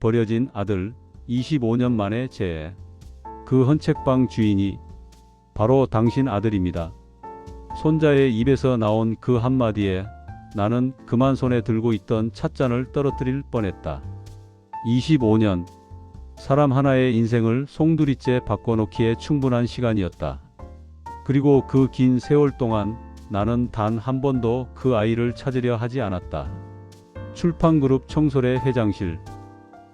버려진 아들 25년 만에 재해. 그 헌책방 주인이 바로 당신 아들입니다. 손자의 입에서 나온 그 한마디에 나는 그만 손에 들고 있던 찻잔을 떨어뜨릴 뻔했다. 25년. 사람 하나의 인생을 송두리째 바꿔놓기에 충분한 시간이었다. 그리고 그 긴 세월 동안 나는 단 한 번도 그 아이를 찾으려 하지 않았다. 출판그룹 청솔의 회장실.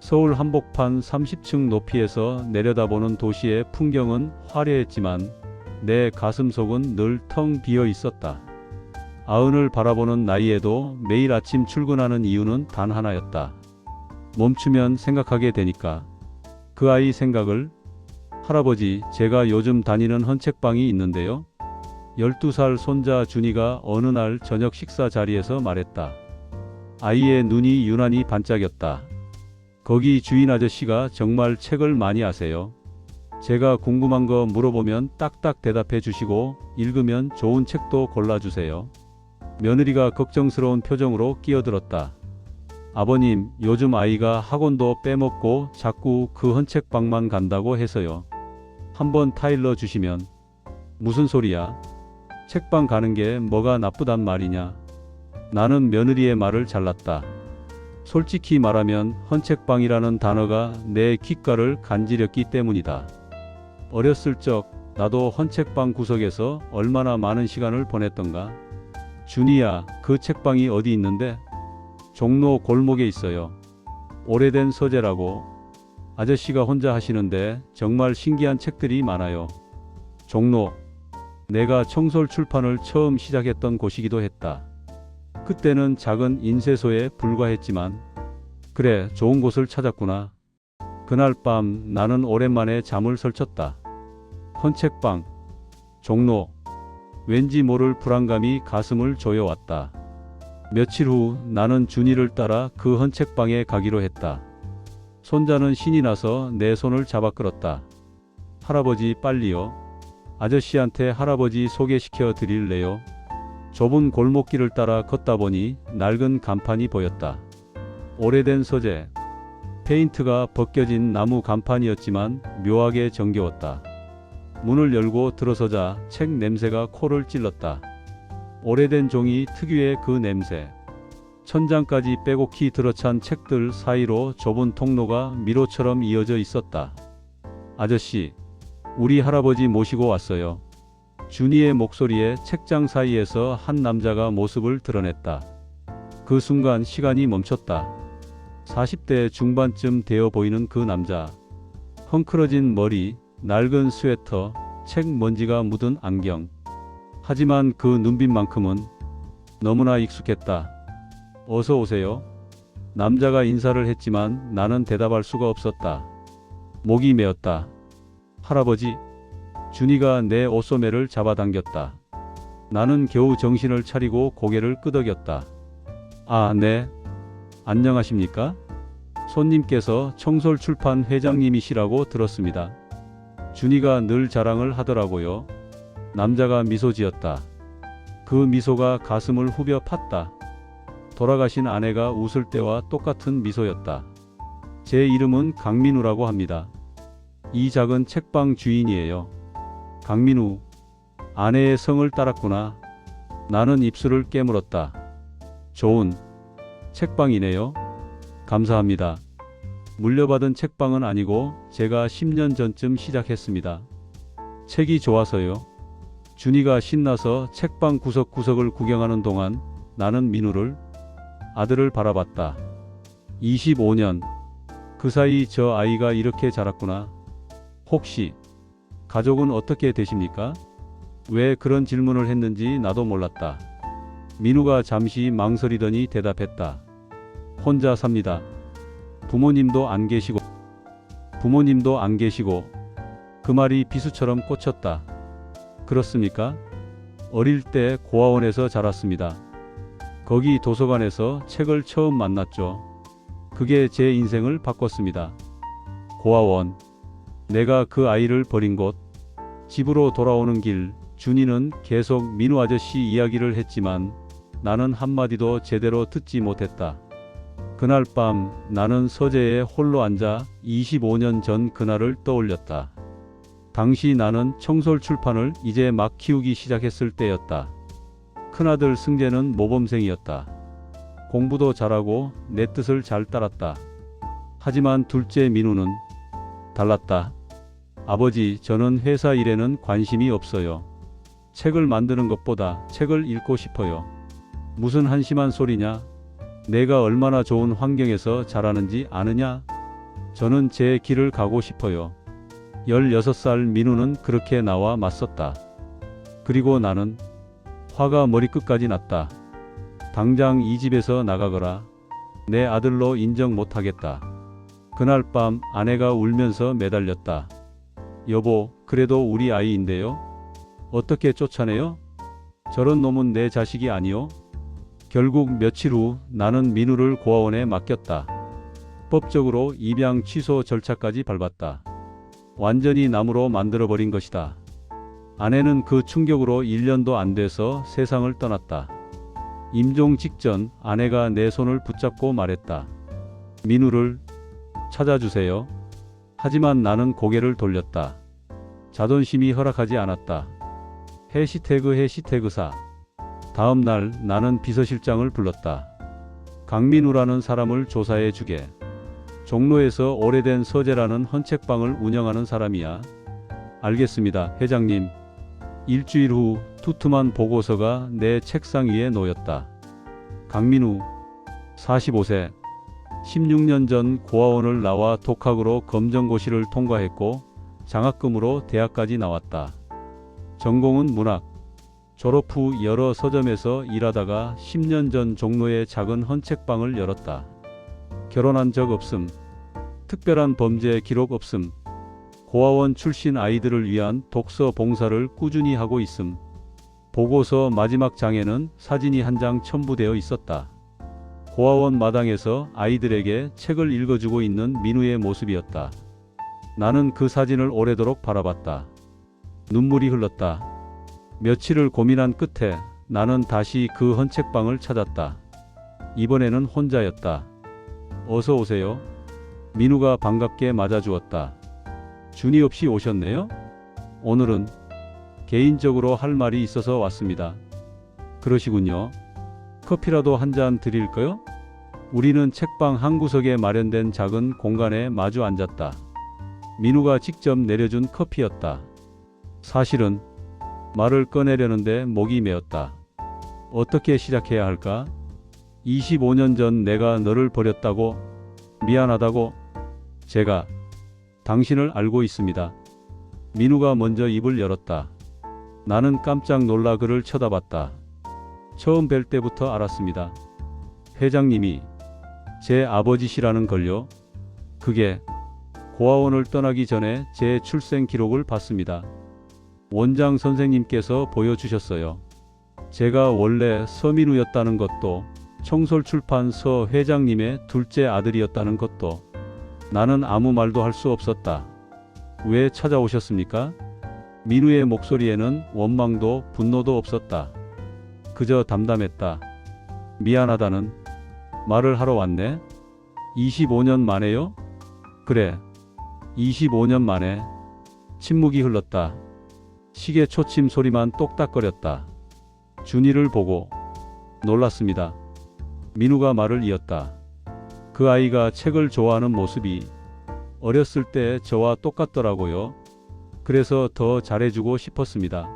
서울 한복판 30층 높이에서 내려다보는 도시의 풍경은 화려했지만 내 가슴속은 늘 텅 비어 있었다. 아흔을 바라보는 나이에도 매일 아침 출근하는 이유는 단 하나였다. 멈추면 생각하게 되니까. 그 아이 생각을. 할아버지, 제가 요즘 다니는 헌책방이 있는데요. 12살 손자 준이가 어느 날 저녁 식사 자리에서 말했다. 아이의 눈이 유난히 반짝였다. 거기 주인 아저씨가 정말 책을 많이 아세요. 제가 궁금한 거 물어보면 딱딱 대답해 주시고 읽으면 좋은 책도 골라주세요. 며느리가 걱정스러운 표정으로 끼어들었다. 아버님, 요즘 아이가 학원도 빼먹고 자꾸 그 헌책방만 간다고 해서요. 한번 타일러 주시면. 무슨 소리야? 책방 가는 게 뭐가 나쁘단 말이냐? 나는 며느리의 말을 잘랐다. 솔직히 말하면 헌책방이라는 단어가 내 귓가를 간지렸기 때문이다. 어렸을 적 나도 헌책방 구석에서 얼마나 많은 시간을 보냈던가. 준이야, 그 책방이 어디 있는데? 종로 골목에 있어요. 오래된 서재라고. 아저씨가 혼자 하시는데 정말 신기한 책들이 많아요. 종로. 내가 청솔 출판을 처음 시작했던 곳이기도 했다. 그때는 작은 인쇄소에 불과했지만 그래, 좋은 곳을 찾았구나. 그날 밤 나는 오랜만에 잠을 설쳤다. 헌책방. 종로. 왠지 모를 불안감이 가슴을 조여왔다. 며칠 후 나는 준이를 따라 그 헌책방에 가기로 했다. 손자는 신이 나서 내 손을 잡아 끌었다. 할아버지, 빨리요. 아저씨한테 할아버지 소개시켜 드릴래요. 좁은 골목길을 따라 걷다 보니 낡은 간판이 보였다. 오래된 서재. 페인트가 벗겨진 나무 간판이었지만 묘하게 정겨웠다. 문을 열고 들어서자 책 냄새가 코를 찔렀다. 오래된 종이 특유의 그 냄새. 천장까지 빼곡히 들어찬 책들 사이로 좁은 통로가 미로처럼 이어져 있었다. 아저씨, 우리 할아버지 모시고 왔어요. 준이의 목소리에 책장 사이에서 한 남자가 모습을 드러냈다. 그 순간 시간이 멈췄다. 40대 중반쯤 되어 보이는 그 남자. 헝클어진 머리, 낡은 스웨터, 책 먼지가 묻은 안경. 하지만 그 눈빛만큼은 너무나 익숙했다. 어서 오세요. 남자가 인사를 했지만 나는 대답할 수가 없었다. 목이 메었다. 할아버지. 준이가 내 옷소매를 잡아당겼다. 나는 겨우 정신을 차리고 고개를 끄덕였다. 아, 네. 안녕하십니까? 손님께서 청솔 출판 회장님이시라고 들었습니다. 준이가 늘 자랑을 하더라고요. 남자가 미소 지었다. 그 미소가 가슴을 후벼 팠다. 돌아가신 아내가 웃을 때와 똑같은 미소였다. 제 이름은 강민우라고 합니다. 이 작은 책방 주인이에요. 강민우. 아내의 성을 따랐구나. 나는 입술을 깨물었다. 좋은 책방이네요. 감사합니다. 물려받은 책방은 아니고 제가 10년 전쯤 시작했습니다. 책이 좋아서요. 준이가 신나서 책방 구석구석을 구경하는 동안 나는 민우를, 아들을 바라봤다. 25년. 그 사이 저 아이가 이렇게 자랐구나. 혹시 가족은 어떻게 되십니까? 왜 그런 질문을 했는지 나도 몰랐다. 민우가 잠시 망설이더니 대답했다. 혼자 삽니다. 부모님도 안 계시고. 그 말이 비수처럼 꽂혔다. 그렇습니까? 어릴 때 고아원에서 자랐습니다. 거기 도서관에서 책을 처음 만났죠. 그게 제 인생을 바꿨습니다. 고아원. 내가 그 아이를 버린 곳. 집으로 돌아오는 길, 준이는 계속 민우 아저씨 이야기를 했지만 나는 한마디도 제대로 듣지 못했다. 그날 밤 나는 서재에 홀로 앉아 25년 전 그날을 떠올렸다. 당시 나는 청솔출판을 이제 막 키우기 시작했을 때였다. 큰아들 승재는 모범생이었다. 공부도 잘하고 내 뜻을 잘 따랐다. 하지만 둘째 민우는 달랐다. 아버지, 저는 회사 일에는 관심이 없어요. 책을 만드는 것보다 책을 읽고 싶어요. 무슨 한심한 소리냐? 내가 얼마나 좋은 환경에서 자라는지 아느냐? 저는 제 길을 가고 싶어요. 16살 민우는 그렇게 나와 맞섰다. 그리고 나는 화가 머리끝까지 났다. 당장 이 집에서 나가거라. 내 아들로 인정 못하겠다. 그날 밤 아내가 울면서 매달렸다. 여보, 그래도 우리 아이인데요? 어떻게 쫓아내요? 저런 놈은 내 자식이 아니요? 결국 며칠 후 나는 민우를 고아원에 맡겼다. 법적으로 입양 취소 절차까지 밟았다. 완전히 나무로 만들어버린 것이다. 아내는 그 충격으로 1년도 안 돼서 세상을 떠났다. 임종 직전 아내가 내 손을 붙잡고 말했다. 민우를 찾아주세요. 하지만 나는 고개를 돌렸다. 자존심이 허락하지 않았다. 해시태그 4. 다음 날 나는 비서실장을 불렀다. 강민우라는 사람을 조사해 주게. 종로에서 오래된 서재라는 헌책방을 운영하는 사람이야. 알겠습니다, 회장님. 일주일 후 두툼한 보고서가 내 책상 위에 놓였다. 강민우, 45세. 16년 전 고아원을 나와 독학으로 검정고시를 통과했고 장학금으로 대학까지 나왔다. 전공은 문학. 졸업 후 여러 서점에서 일하다가 10년 전 종로에 작은 헌책방을 열었다. 결혼한 적 없음. 특별한 범죄 기록 없음. 고아원 출신 아이들을 위한 독서 봉사를 꾸준히 하고 있음. 보고서 마지막 장에는 사진이 한 장 첨부되어 있었다. 고아원 마당에서 아이들에게 책을 읽어주고 있는 민우의 모습이었다. 나는 그 사진을 오래도록 바라봤다. 눈물이 흘렀다. 며칠을 고민한 끝에 나는 다시 그 헌책방을 찾았다. 이번에는 혼자였다. 어서 오세요. 민우가 반갑게 맞아주었다. 준이 없이 오셨네요? 오늘은 개인적으로 할 말이 있어서 왔습니다. 그러시군요. 커피라도 한 잔 드릴까요? 우리는 책방 한 구석에 마련된 작은 공간에 마주 앉았다. 민우가 직접 내려준 커피였다. 사실은 말을 꺼내려는데 목이 메었다. 어떻게 시작해야 할까? 25년 전 내가 너를 버렸다고, 미안하다고. 제가 당신을 알고 있습니다. 민우가 먼저 입을 열었다. 나는 깜짝 놀라 그를 쳐다봤다. 처음 뵐 때부터 알았습니다. 회장님이 제 아버지시라는 걸요. 그게 고아원을 떠나기 전에 제 출생 기록을 봤습니다. 원장 선생님께서 보여주셨어요. 제가 원래 서민우였다는 것도, 청솔출판 서 회장님의 둘째 아들이었다는 것도. 나는 아무 말도 할 수 없었다. 왜 찾아오셨습니까? 민우의 목소리에는 원망도 분노도 없었다. 그저 담담했다. 미안하다는 말을 하러 왔네. 25년 만에요? 그래, 25년 만에. 침묵이 흘렀다. 시계 초침 소리만 똑딱거렸다. 준이를 보고 놀랐습니다. 민우가 말을 이었다. 그 아이가 책을 좋아하는 모습이 어렸을 때 저와 똑같더라고요. 그래서 더 잘해주고 싶었습니다.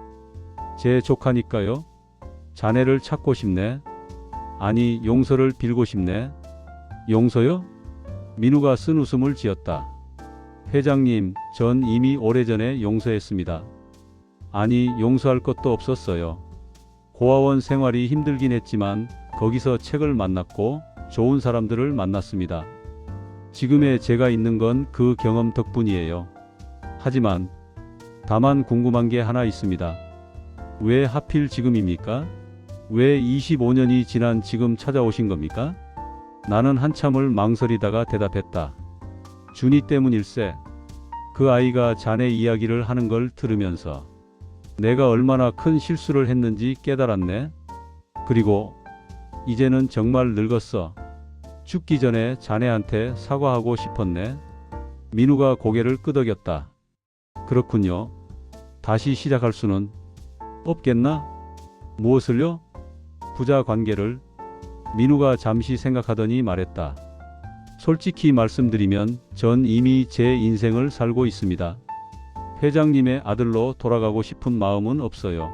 제 조카니까요. 자네를 찾고 싶네. 아니, 용서를 빌고 싶네. 용서요? 민우가 쓴 웃음을 지었다. 회장님, 전 이미 오래전에 용서했습니다. 아니, 용서할 것도 없었어요. 고아원 생활이 힘들긴 했지만 거기서 책을 만났고 좋은 사람들을 만났습니다. 지금의 제가 있는 건 그 경험 덕분이에요. 하지만 다만 궁금한 게 하나 있습니다. 왜 하필 지금입니까? 왜 25년이 지난 지금 찾아오신 겁니까? 나는 한참을 망설이다가 대답했다. 준이 때문일세. 그 아이가 자네 이야기를 하는 걸 들으면서 내가 얼마나 큰 실수를 했는지 깨달았네. 그리고 이제는 정말 늙었어. 죽기 전에 자네한테 사과하고 싶었네. 민우가 고개를 끄덕였다. 그렇군요. 다시 시작할 수는 없겠나? 무엇을요? 부자 관계를. 민우가 잠시 생각하더니 말했다. 솔직히 말씀드리면 전 이미 제 인생을 살고 있습니다. 회장님의 아들로 돌아가고 싶은 마음은 없어요.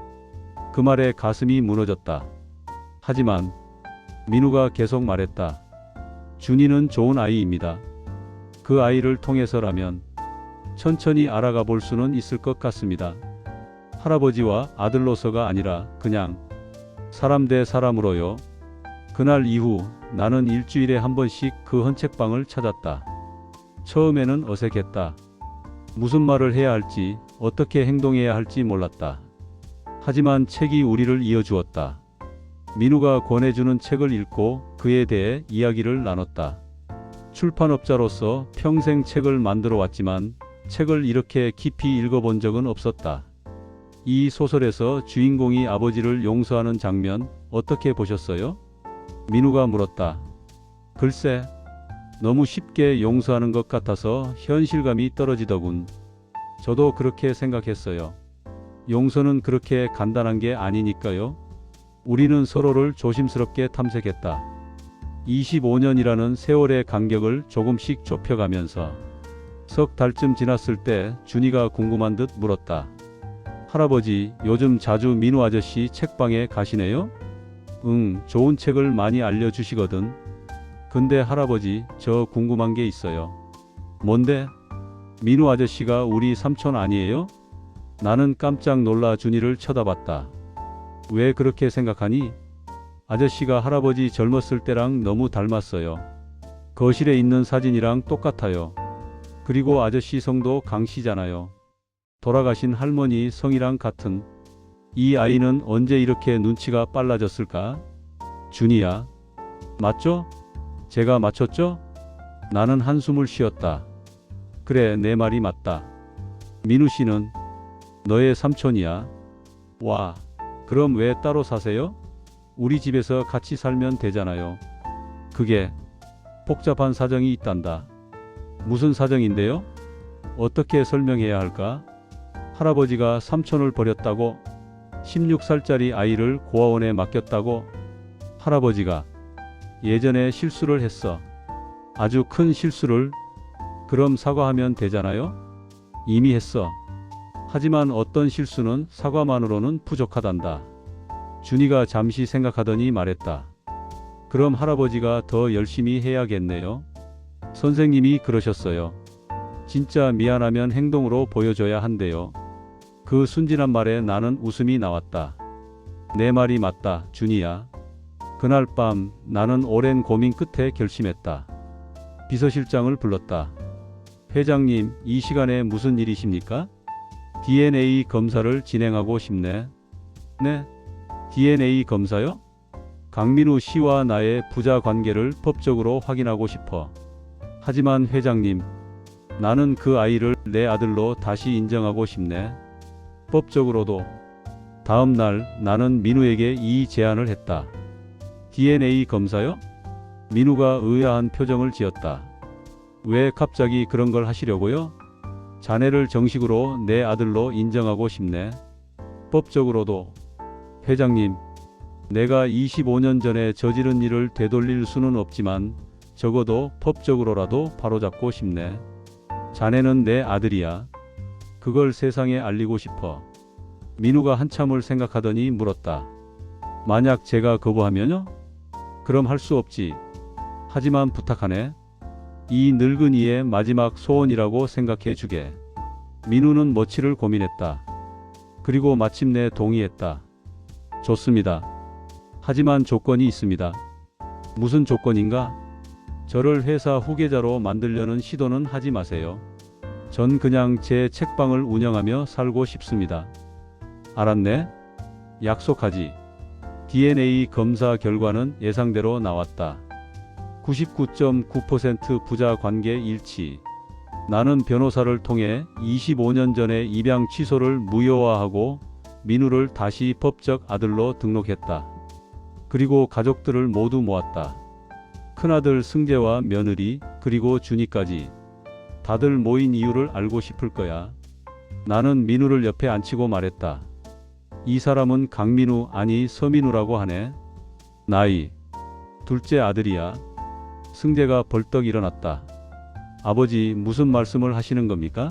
그 말에 가슴이 무너졌다. 하지만 민우가 계속 말했다. 준이는 좋은 아이입니다. 그 아이를 통해서라면 천천히 알아가 볼 수는 있을 것 같습니다. 할아버지와 아들로서가 아니라 그냥 사람 대 사람으로요. 그날 이후 나는 일주일에 한 번씩 그 헌책방을 찾았다. 처음에는 어색했다. 무슨 말을 해야 할지, 어떻게 행동해야 할지 몰랐다. 하지만 책이 우리를 이어주었다. 민우가 권해주는 책을 읽고 그에 대해 이야기를 나눴다. 출판업자로서 평생 책을 만들어 왔지만 책을 이렇게 깊이 읽어본 적은 없었다. 이 소설에서 주인공이 아버지를 용서하는 장면 어떻게 보셨어요? 민우가 물었다. 글쎄, 너무 쉽게 용서하는 것 같아서 현실감이 떨어지더군. 저도 그렇게 생각했어요. 용서는 그렇게 간단한 게 아니니까요. 우리는 서로를 조심스럽게 탐색했다. 25년이라는 세월의 간격을 조금씩 좁혀가면서 석 달쯤 지났을 때 준이가 궁금한 듯 물었다. 할아버지, 요즘 자주 민우 아저씨 책방에 가시네요? 응, 좋은 책을 많이 알려주시거든. 근데 할아버지, 저 궁금한 게 있어요. 뭔데? 민우 아저씨가 우리 삼촌 아니에요? 나는 깜짝 놀라 준이를 쳐다봤다. 왜 그렇게 생각하니? 아저씨가 할아버지 젊었을 때랑 너무 닮았어요. 거실에 있는 사진이랑 똑같아요. 그리고 아저씨 성도 강씨잖아요. 돌아가신 할머니 성이랑 같은. 이 아이는 언제 이렇게 눈치가 빨라졌을까? 준이야. 맞죠? 제가 맞췄죠? 나는 한숨을 쉬었다. 그래, 내 말이 맞다. 민우 씨는 너의 삼촌이야. 와, 그럼 왜 따로 사세요? 우리 집에서 같이 살면 되잖아요. 그게 복잡한 사정이 있단다. 무슨 사정인데요? 어떻게 설명해야 할까? 할아버지가 삼촌을 버렸다고? 16살짜리 아이를 고아원에 맡겼다고? 할아버지가 예전에 실수를 했어. 아주 큰 실수를. 그럼 사과하면 되잖아요? 이미 했어. 하지만 어떤 실수는 사과만으로는 부족하단다. 준이가 잠시 생각하더니 말했다. 그럼 할아버지가 더 열심히 해야겠네요. 선생님이 그러셨어요. 진짜 미안하면 행동으로 보여줘야 한대요. 그 순진한 말에 나는 웃음이 나왔다. 내 말이 맞다, 준이야. 그날 밤 나는 오랜 고민 끝에 결심했다. 비서실장을 불렀다. 회장님, 이 시간에 무슨 일이십니까? DNA 검사를 진행하고 싶네. 네? DNA 검사요? 강민우 씨와 나의 부자 관계를 법적으로 확인하고 싶어. 하지만 회장님, 나는 그 아이를 내 아들로 다시 인정하고 싶네. 법적으로도. 다음 날 나는 민우에게 이 제안을 했다. DNA 검사요? 민우가 의아한 표정을 지었다. 왜 갑자기 그런 걸 하시려고요? 자네를 정식으로 내 아들로 인정하고 싶네. 법적으로도. 회장님, 내가 25년 전에 저지른 일을 되돌릴 수는 없지만 적어도 법적으로라도 바로잡고 싶네. 자네는 내 아들이야. 그걸 세상에 알리고 싶어. 민우가 한참을 생각하더니 물었다. 만약 제가 거부하면요? 그럼 할 수 없지. 하지만 부탁하네. 이 늙은이의 마지막 소원이라고 생각해 주게. 민우는 며칠을 고민했다. 그리고 마침내 동의했다. 좋습니다. 하지만 조건이 있습니다. 무슨 조건인가? 저를 회사 후계자로 만들려는 시도는 하지 마세요. 전 그냥 제 책방을 운영하며 살고 싶습니다. 알았네? 약속하지. DNA 검사 결과는 예상대로 나왔다. 99.9% 부자 관계 일치. 나는 변호사를 통해 25년 전에 입양 취소를 무효화하고 민우를 다시 법적 아들로 등록했다. 그리고 가족들을 모두 모았다. 큰아들 승재와 며느리 그리고 준이까지 다들 모인 이유를 알고 싶을 거야. 나는 민우를 옆에 앉히고 말했다. 이 사람은 강민우 아니 서민우라고 하네. 나이 둘째 아들이야. 승재가 벌떡 일어났다. 아버지 무슨 말씀을 하시는 겁니까?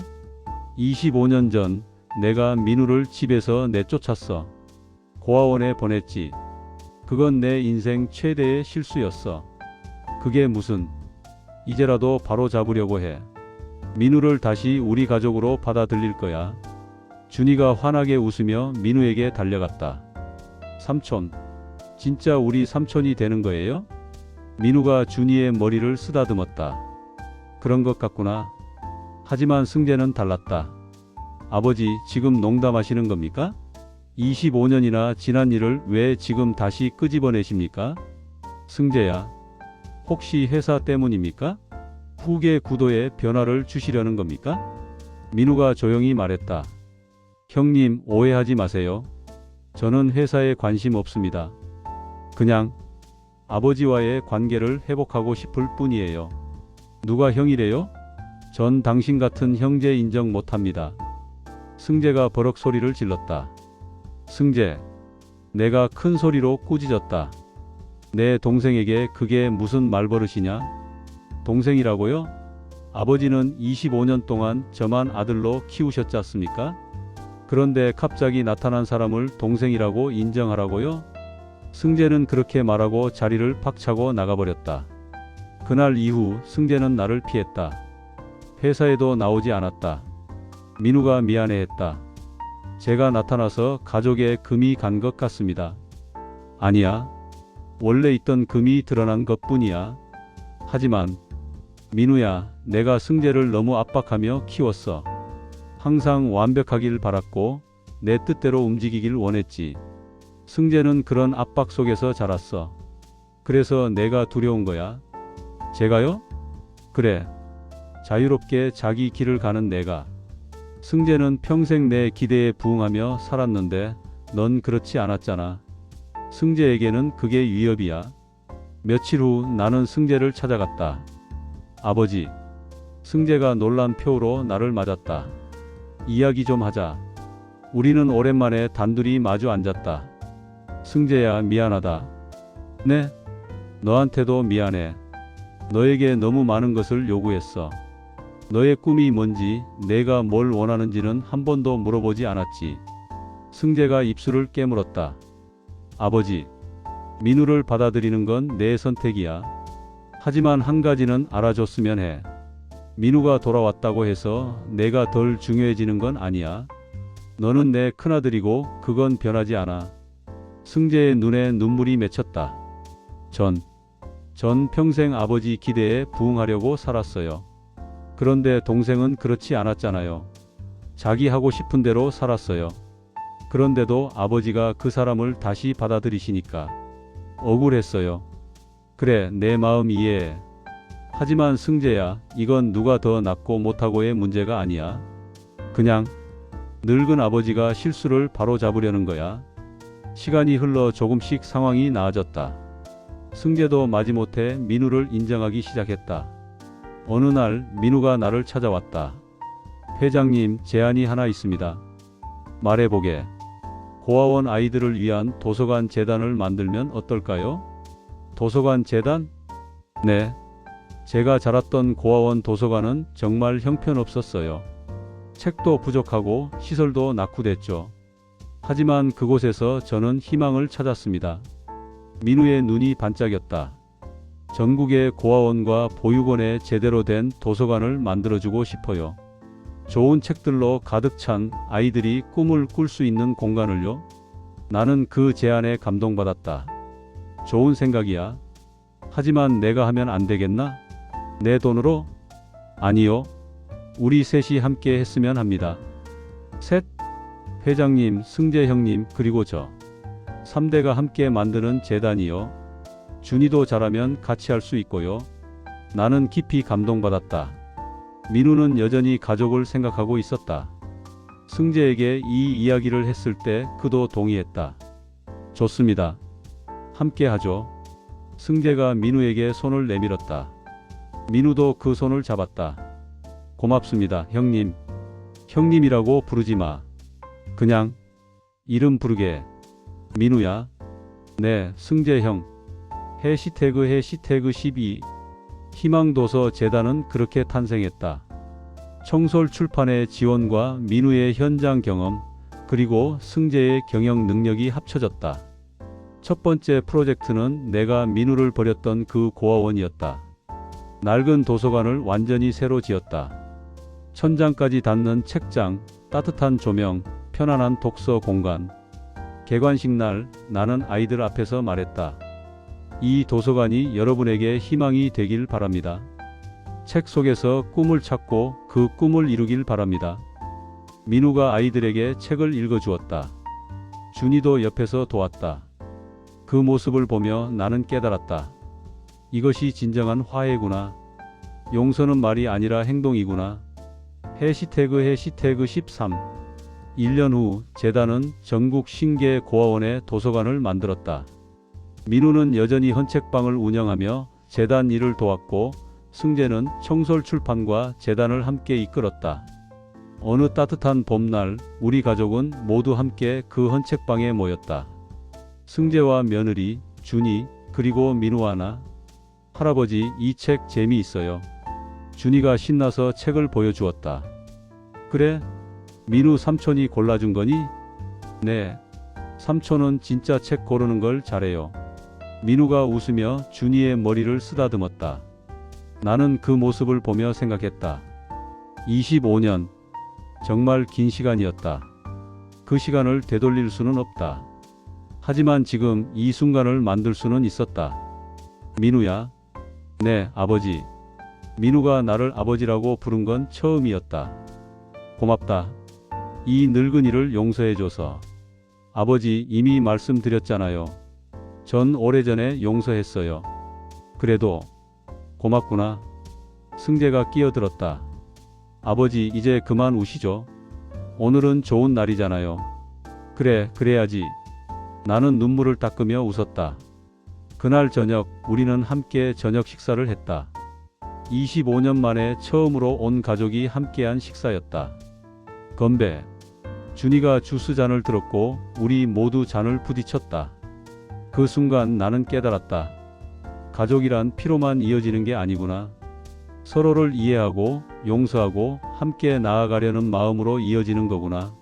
25년 전 내가 민우를 집에서 내쫓았어. 고아원에 보냈지. 그건 내 인생 최대의 실수였어. 그게 무슨 이제라도 바로 잡으려고 해. 민우를 다시 우리 가족으로 받아들일 거야. 준이가 환하게 웃으며 민우에게 달려갔다. 삼촌, 진짜 우리 삼촌이 되는 거예요? 민우가 준이의 머리를 쓰다듬었다. 그런 것 같구나. 하지만 승재는 달랐다. 아버지, 지금 농담하시는 겁니까? 25년이나 지난 일을 왜 지금 다시 끄집어내십니까? 승재야, 혹시 회사 때문입니까? 후계 구도에 변화를 주시려는 겁니까? 민우가 조용히 말했다. 형님, 오해하지 마세요. 저는 회사에 관심 없습니다. 그냥 아버지와의 관계를 회복하고 싶을 뿐이에요. 누가 형이래요? 전 당신 같은 형제 인정 못합니다. 승재가 버럭 소리를 질렀다. 승재, 내가 큰 소리로 꾸짖었다. 내 동생에게 그게 무슨 말버릇이냐? 동생이라고요? 아버지는 25년 동안 저만 아들로 키우셨지 않습니까? 그런데 갑자기 나타난 사람을 동생이라고 인정하라고요? 승재는 그렇게 말하고 자리를 박차고 나가버렸다. 그날 이후 승재는 나를 피했다. 회사에도 나오지 않았다. 민우가 미안해했다. 제가 나타나서 가족에 금이 간 것 같습니다. 아니야. 원래 있던 금이 드러난 것뿐이야. 하지만 민우야, 내가 승재를 너무 압박하며 키웠어. 항상 완벽하길 바랐고 내 뜻대로 움직이길 원했지. 승재는 그런 압박 속에서 자랐어. 그래서 내가 두려운 거야. 제가요? 그래. 자유롭게 자기 길을 가는 내가. 승재는 평생 내 기대에 부응하며 살았는데 넌 그렇지 않았잖아. 승재에게는 그게 위협이야. 며칠 후 나는 승재를 찾아갔다. 아버지. 승재가 놀란 표로 나를 맞았다. 이야기 좀 하자. 우리는 오랜만에 단둘이 마주 앉았다. 승재야, 미안하다. 네? 너한테도 미안해. 너에게 너무 많은 것을 요구했어. 너의 꿈이 뭔지, 내가 뭘 원하는지는 한 번도 물어보지 않았지. 승재가 입술을 깨물었다. 아버지, 민우를 받아들이는 건 내 선택이야. 하지만 한 가지는 알아줬으면 해. 민우가 돌아왔다고 해서 내가 덜 중요해지는 건 아니야. 너는 내 큰아들이고 그건 변하지 않아. 승재의 눈에 눈물이 맺혔다. 전 평생 아버지 기대에 부응하려고 살았어요. 그런데 동생은 그렇지 않았잖아요. 자기 하고 싶은 대로 살았어요. 그런데도 아버지가 그 사람을 다시 받아들이시니까 억울했어요. 그래, 내 마음 이해해. 하지만 승재야, 이건 누가 더 낫고 못하고의 문제가 아니야. 그냥 늙은 아버지가 실수를 바로잡으려는 거야. 시간이 흘러 조금씩 상황이 나아졌다. 승재도 마지못해 민우를 인정하기 시작했다. 어느 날 민우가 나를 찾아왔다. 회장님, 제안이 하나 있습니다. 말해보게. 고아원 아이들을 위한 도서관 재단을 만들면 어떨까요? 도서관 재단? 네. 제가 자랐던 고아원 도서관은 정말 형편없었어요. 책도 부족하고 시설도 낙후됐죠. 하지만 그곳에서 저는 희망을 찾았습니다. 민우의 눈이 반짝였다. 전국의 고아원과 보육원에 제대로 된 도서관을 만들어주고 싶어요. 좋은 책들로 가득 찬 아이들이 꿈을 꿀 수 있는 공간을요. 나는 그 제안에 감동받았다. 좋은 생각이야. 하지만 내가 하면 안 되겠나? 내 돈으로? 아니요. 우리 셋이 함께 했으면 합니다. 셋? 회장님, 승재 형님, 그리고 저. 3대가 함께 만드는 재단이요. 준이도 잘하면 같이 할 수 있고요. 나는 깊이 감동받았다. 민우는 여전히 가족을 생각하고 있었다. 승재에게 이 이야기를 했을 때 그도 동의했다. 좋습니다. 함께 하죠. 승재가 민우에게 손을 내밀었다. 민우도 그 손을 잡았다. 고맙습니다, 형님. 형님이라고 부르지 마. 그냥 이름 부르게. 민우야. 네, 승재 형. 해시태그 12. 희망도서 재단은 그렇게 탄생했다. 청솔 출판의 지원과 민우의 현장 경험, 그리고 승재의 경영 능력이 합쳐졌다. 첫 번째 프로젝트는 내가 민우를 버렸던 그 고아원이었다. 낡은 도서관을 완전히 새로 지었다. 천장까지 닿는 책장, 따뜻한 조명, 편안한 독서 공간. 개관식 날 나는 아이들 앞에서 말했다. 이 도서관이 여러분에게 희망이 되길 바랍니다. 책 속에서 꿈을 찾고 그 꿈을 이루길 바랍니다. 민우가 아이들에게 책을 읽어주었다. 준이도 옆에서 도왔다. 그 모습을 보며 나는 깨달았다. 이것이 진정한 화해구나. 용서는 말이 아니라 행동이구나. 해시태그 13. 1년 후 재단은 전국 신계 고아원에 도서관을 만들었다. 민우는 여전히 헌책방을 운영하며 재단 일을 도왔고 승재는 청솔 출판과 재단을 함께 이끌었다. 어느 따뜻한 봄날 우리 가족은 모두 함께 그 헌책방에 모였다. 승재와 며느리, 준이, 그리고 민우와 나. 할아버지, 이 책 재미있어요. 준이가 신나서 책을 보여주었다. 그래? 민우 삼촌이 골라준 거니? 네. 삼촌은 진짜 책 고르는 걸 잘해요. 민우가 웃으며 준이의 머리를 쓰다듬었다. 나는 그 모습을 보며 생각했다. 25년. 정말 긴 시간이었다. 그 시간을 되돌릴 수는 없다. 하지만 지금 이 순간을 만들 수는 있었다. 민우야. 네, 아버지. 민우가 나를 아버지라고 부른 건 처음이었다. 고맙다. 이 늙은이를 용서해줘서. 아버지, 이미 말씀드렸잖아요. 전 오래전에 용서했어요. 그래도 고맙구나. 승재가 끼어들었다. 아버지, 이제 그만 우시죠. 오늘은 좋은 날이잖아요. 그래, 그래야지. 나는 눈물을 닦으며 웃었다. 그날 저녁 우리는 함께 저녁 식사를 했다. 25년 만에 처음으로 온 가족이 함께한 식사였다. 건배. 준이가 주스 잔을 들었고 우리 모두 잔을 부딪혔다. 그 순간 나는 깨달았다. 가족이란 피로만 이어지는 게 아니구나. 서로를 이해하고 용서하고 함께 나아가려는 마음으로 이어지는 거구나.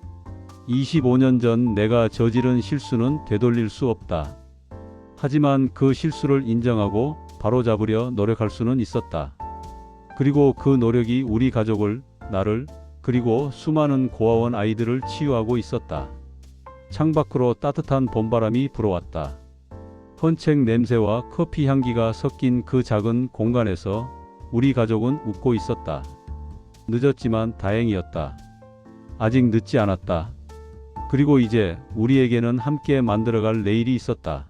25년 전 내가 저지른 실수는 되돌릴 수 없다. 하지만 그 실수를 인정하고 바로잡으려 노력할 수는 있었다. 그리고 그 노력이 우리 가족을, 나를, 그리고 수많은 고아원 아이들을 치유하고 있었다. 창밖으로 따뜻한 봄바람이 불어왔다. 헌책 냄새와 커피 향기가 섞인 그 작은 공간에서 우리 가족은 웃고 있었다. 늦었지만 다행이었다. 아직 늦지 않았다. 그리고 이제 우리에게는 함께 만들어갈 내일이 있었다.